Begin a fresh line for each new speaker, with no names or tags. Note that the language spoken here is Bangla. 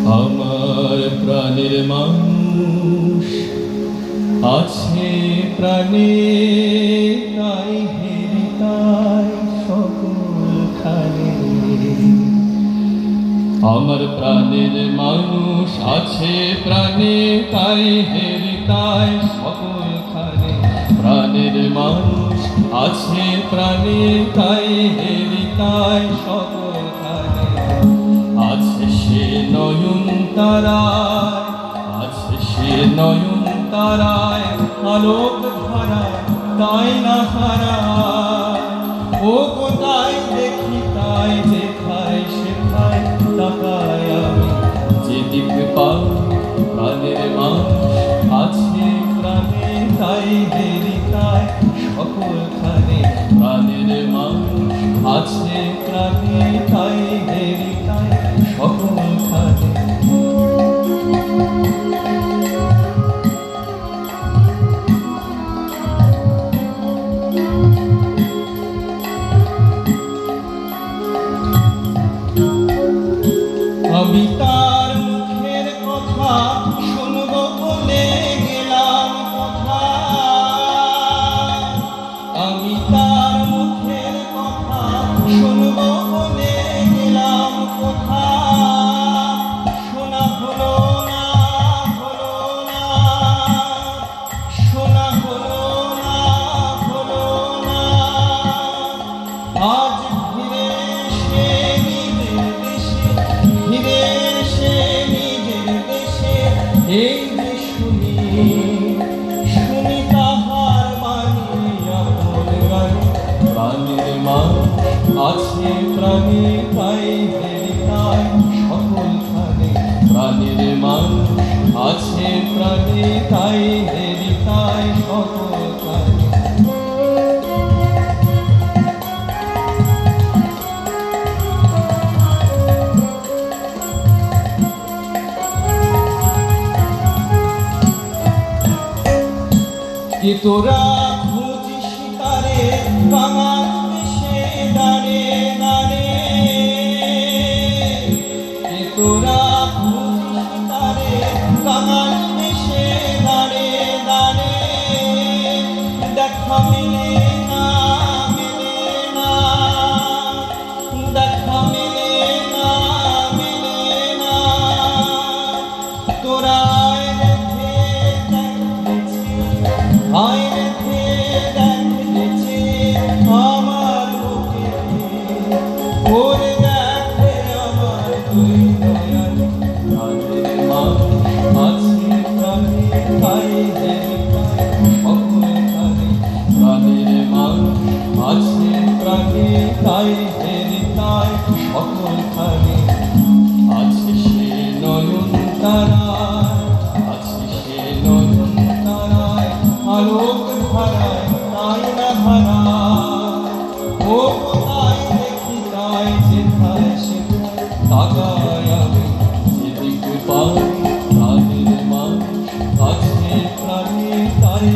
আমার প্রাণের মানুষ আছে প্রাণে, তাই হেরি তাই সকলখানে। আমার প্রাণের মানুষ আছে প্রাণে, তাই হেরি তাই সকলখানে। প্রাণের মানুষ আছে প্রাণে, তাই হেরি তাই সকলখানে। আছে সে নয়ন তারায়, আছে সে নয়ন তারায়, আলোক ধারায় তাই না হারায়। ও কোথায় দেখি তাই যেথায় সেথায় তাকায় আমি, যেদিক পাই প্রাণের মানুষ আছে প্রাণে, তাই হেরি তাই সকলখানে। প্রাণের মানুষ আছে প্রাণে, তাই হেরি তাই সকলখানে। আমি তার মুখের কথা শুনব বলে গেলাম কথা, আমি তার মুখের কথা শুনব বলে গেলাম কথা। শোনা হলো না, হলো না, শোনা হলো না, হলো না। আজ ফিরে এসে নিজের দেশে, ফিরে এসে নিজের দেশে, এই যে শুনি শুনি তাহার বাণী আপন গানে। প্রাণের মানুষ আছে প্রাণে, তাই হেরি তাই সকলখানে। প্রাণের মানুষ আছে প্রাণে, তাই হেরি তাই সকলখানে। কে তোরা খুঁজিস তারে কাঙাল দেশে দাঁড়ে দাঁড়ে, কে তোরা খুঁজিস তারে কাঙাল দেশে দাঁড়ে দাঁড়ে। দেখা মেলে না, মেলে না, দেখা মেলে না, মেলে না। তোরা আয় রেখে দেখেছে আমার বুকে, ওরে দেখে আমার দুই নয়ন। প্রাণের মানুষ আছে প্রাণে, তাই হেরি তাই সকলখানে। প্রাণের মানুষ আছে প্রাণে, তাই হেরি তাই সকলখানে। আছে সে নয়ন তারায়, আছে সে নয়ন তারায়, আলোক ধারায় তাই না হারায়। ও কোথায় দেখি তাই যেথায় সেথায় তাকায় আমি, যেদিক পাই প্রাণের মানুষ আছে প্রাণে, তাই